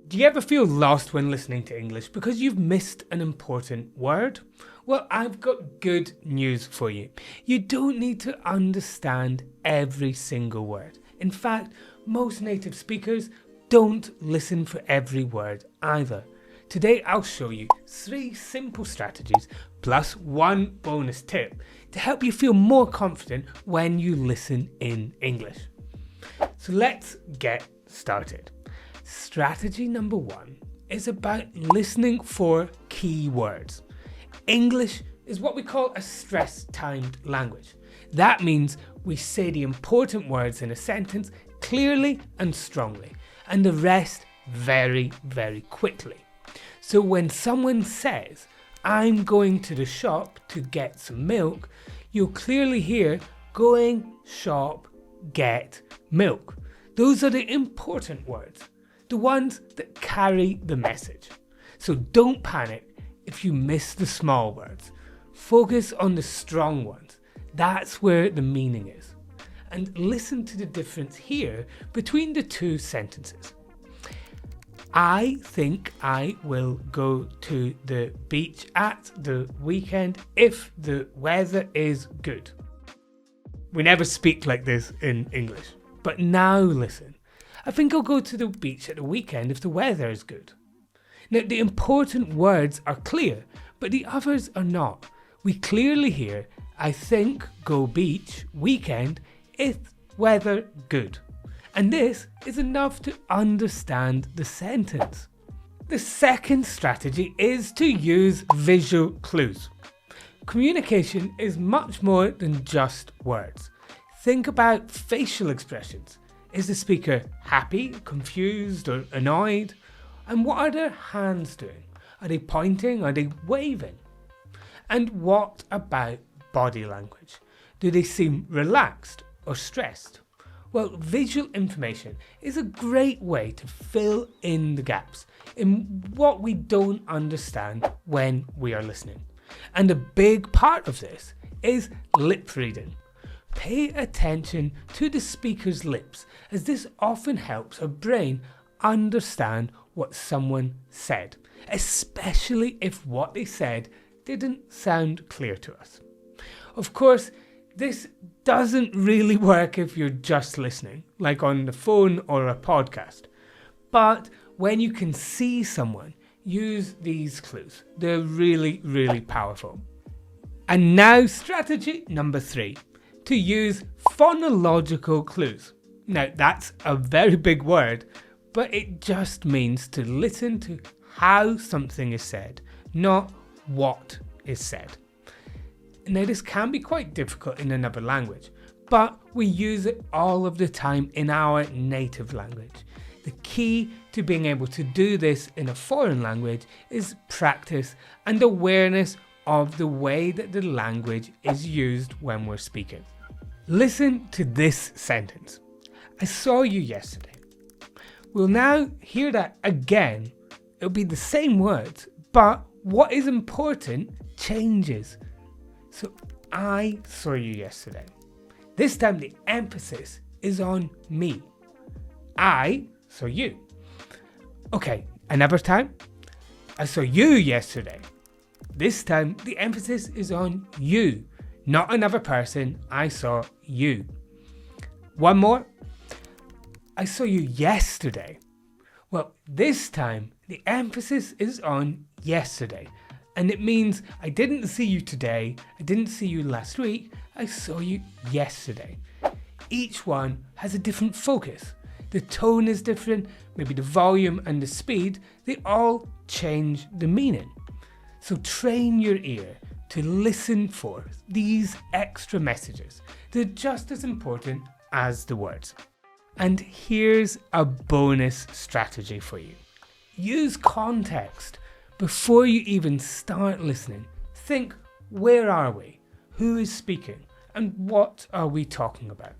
Do you ever feel lost when listening to English because you've missed an important word? Well, I've got good news for you. You don't need to understand every single word. In fact, most native speakers don't listen for every word either. Today I'll show you 3 simple strategies plus 1 bonus tip to help you feel more confident when you listen in English. So let's get started. Strategy number 1 is about listening for key words. English is what we call a stress-timed language. That means we say the important words in a sentence clearly and strongly, and the rest very, very quickly. So when someone says, "I'm going to the shop to get some milk," you'll clearly hear going, shop, get, milk. Those are the important words, the ones that carry the message. So don't panic if you miss the small words. Focus on the strong ones. That's where the meaning is. And listen to the difference here between the 2 sentences. I think I will go to the beach at the weekend if the weather is good. We never speak like this in English. But now listen. I think I'll go to the beach at the weekend if the weather is good. Now the important words are clear, but the others are not. We clearly hear, I think, go beach, weekend, if weather good. And this is enough to understand the sentence. The second strategy is to use visual clues. Communication is much more than just words. Think about facial expressions. Is the speaker happy, confused, or annoyed? And what are their hands doing? Are they pointing? Are they waving? And what about body language? Do they seem relaxed or stressed? Well, visual information is a great way to fill in the gaps in what we don't understand when we are listening. And a big part of this is lip reading. Pay attention to the speaker's lips, as this often helps our brain understand what someone said, especially if what they said didn't sound clear to us. Of course, this doesn't really work if you're just listening, like on the phone or a podcast. But when you can see someone, use these clues. They're really, really powerful. And now strategy number 3, to use phonological clues. Now that's a very big word, but it just means to listen to how something is said, not what is said. Now this can be quite difficult in another language, but we use it all of the time in our native language. The key to being able to do this in a foreign language is practice and awareness of the way that the language is used when we're speaking. Listen to this sentence. I saw you yesterday. We'll now hear that again. It'll be the same words, but what is important changes. So, I saw you yesterday. This time the emphasis is on me. I saw you. Okay, another time. I saw you yesterday. This time the emphasis is on you, not another person. I saw you. One more. I saw you yesterday. Well, this time the emphasis is on yesterday. And it means I didn't see you today, I didn't see you last week, I saw you yesterday. Each one has a different focus. The tone is different, maybe the volume and the speed, they all change the meaning. So train your ear to listen for these extra messages. They're just as important as the words. And here's a bonus strategy for you. Use context. Before you even start listening, think, where are we? Who is speaking? And what are we talking about?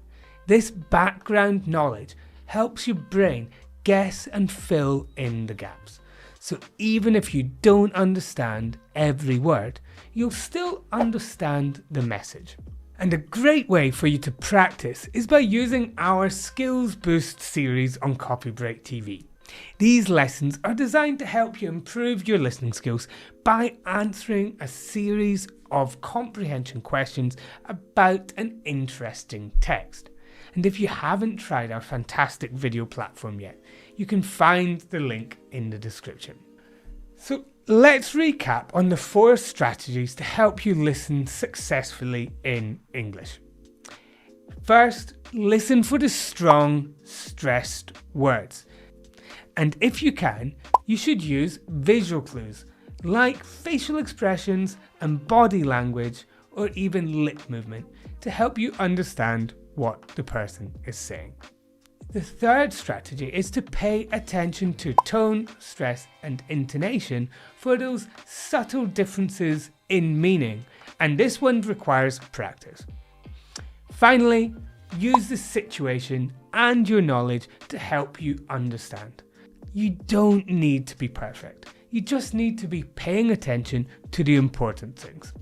This background knowledge helps your brain guess and fill in the gaps. So even if you don't understand every word, you'll still understand the message. And a great way for you to practice is by using our Skills Boost series on Copy Break TV. These lessons are designed to help you improve your listening skills by answering a series of comprehension questions about an interesting text. And if you haven't tried our fantastic video platform yet, you can find the link in the description. So let's recap on the 4 strategies to help you listen successfully in English. First, listen for the strong, stressed words. And if you can, you should use visual clues like facial expressions and body language or even lip movement to help you understand what the person is saying. The third strategy is to pay attention to tone, stress and intonation for those subtle differences in meaning, and this one requires practice. Finally, use the situation and your knowledge to help you understand. You don't need to be perfect, you just need to be paying attention to the important things.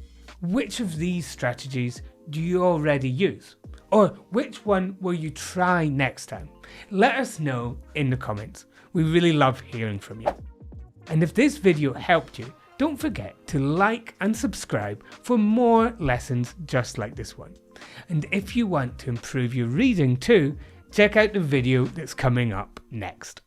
Which of these strategies do you already use? Or which one will you try next time? Let us know in the comments. We really love hearing from you. And if this video helped you, don't forget to like and subscribe for more lessons just like this one. And if you want to improve your reading too, check out the video that's coming up next.